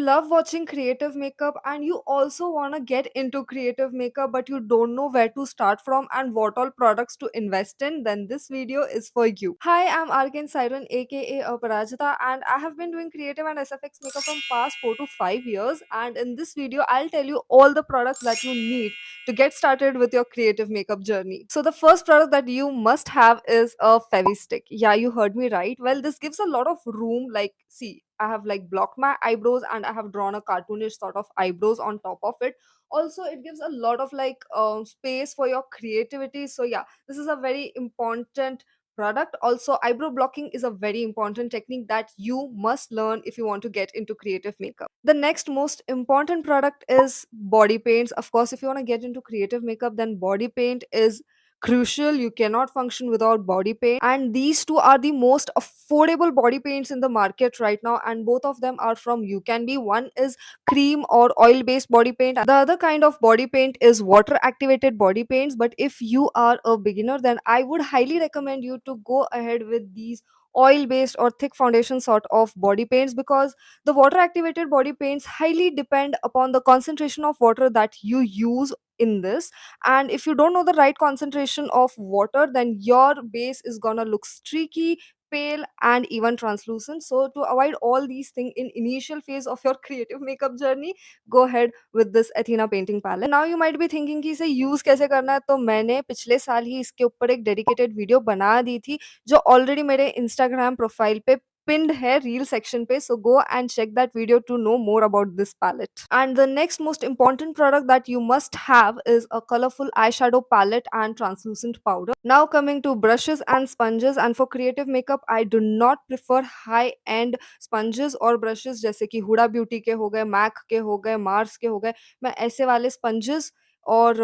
love watching creative makeup and you also want to get into creative makeup but you don't know where to start from and what all products to invest in, then this video is for you. Hi, I'm Arkan Siren aka Aparajita and I have been doing creative and SFX makeup from past 4 to 5 years, and in this video I'll tell you all the products that you need to get started with your creative makeup journey. So the first product that you must have is a Fevi stick. Yeah, you heard me right. Well, this gives a lot of room. Like, see, I have like blocked my eyebrows and I have drawn a cartoonish sort of eyebrows on top of it. Also, it gives a lot of like space for your creativity. So yeah, this is a very important product. Also, eyebrow blocking is a very important technique that you must learn if you want to get into creative makeup. The next most important product is body paints. Of course, if you want to get into creative makeup, then body paint is crucial. You cannot function without body paint, and these two are the most affordable body paints in the market right now, and both of them are from You Can Be. One is cream or oil based body paint, the other kind of body paint is water activated body paints. But if you are a beginner, then I would highly recommend you to go ahead with these oil based or thick foundation sort of body paints, because the water activated body paints highly depend upon the concentration of water that you use in this. And if you don't know the right concentration of water, then your base is gonna look streaky, pale, and even translucent. So to avoid all these things in initial phase of your creative makeup journey, go ahead with this Athena painting palette. Now you might be thinking कि इसे use कैसे करना है, तो मैंने पिछले साल ही इसके ऊपर एक डेडिकेटेड वीडियो बना दी थी जो ऑलरेडी मेरे इंस्टाग्राम प्रोफाइल पे pinned है reel section पे, so go and check that video to know more about this palette. And the next most important product that you must have is a colorful eyeshadow palette and translucent powder. Now coming to brushes and sponges, and for creative makeup I do not prefer high end sponges और brushes जैसे कि Hooda beauty के हो गए, Mac के हो गए, Mars के हो गए. मैं ऐसे वाले sponges और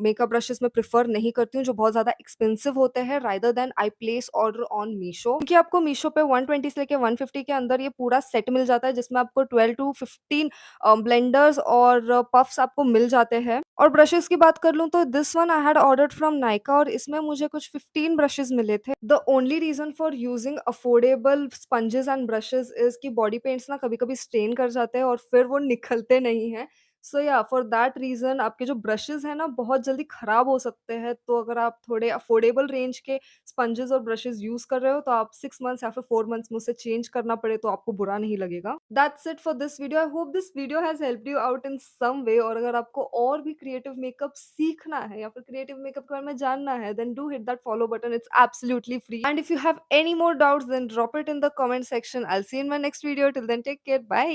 मेकअप ब्रशेस में प्रेफर नहीं करती हूँ जो बहुत ज़्यादा एक्सपेंसिव होते हैं, rather than I place order on Meesho, क्योंकि आपको मीशो पे 120 से लेके 150 के अंदर ये पूरा सेट मिल जाता है जिसमें आपको 12 टू 15 ब्लेंडर्स और पफ्स आपको मिल जाते हैं. और ब्रशेस की बात कर लूँ तो this one I had ordered from Nykaa और इसमें मुझे कुछ 15 ब्रशेस मिले थे. The only reason for using affordable sponges and brushes is कि बॉडी पेंट्स ना कभी कभी स्ट्रेन कर जाते हैं और फिर वो निकलते नहीं हैं. सो या फॉर दैट रीज़न आपके जो ब्रशेज़ हैं ना बहुत जल्दी ख़राब हो सकते हैं, तो अगर आप थोड़े अफोर्डेबल रेंज के स्पंजेज़ और ब्रशेज़ यूज़ कर रहे हो तो आप 6 मंथ्स या फिर 4 मंथ्स में उसे चेंज करना पड़े तो आपको बुरा नहीं लगेगा. That's it for this video. I hope this video has helped you out in some way, और अगर आपको और भी क्रिएटिव मेकअप सीखना है या फिर क्रिएटिव मेकअप के बारे में जानना है, then do hit that follow button. It's absolutely free. And if you have any more doubts then drop it in the comment section. I will see you in my next video. Till then take care. Bye.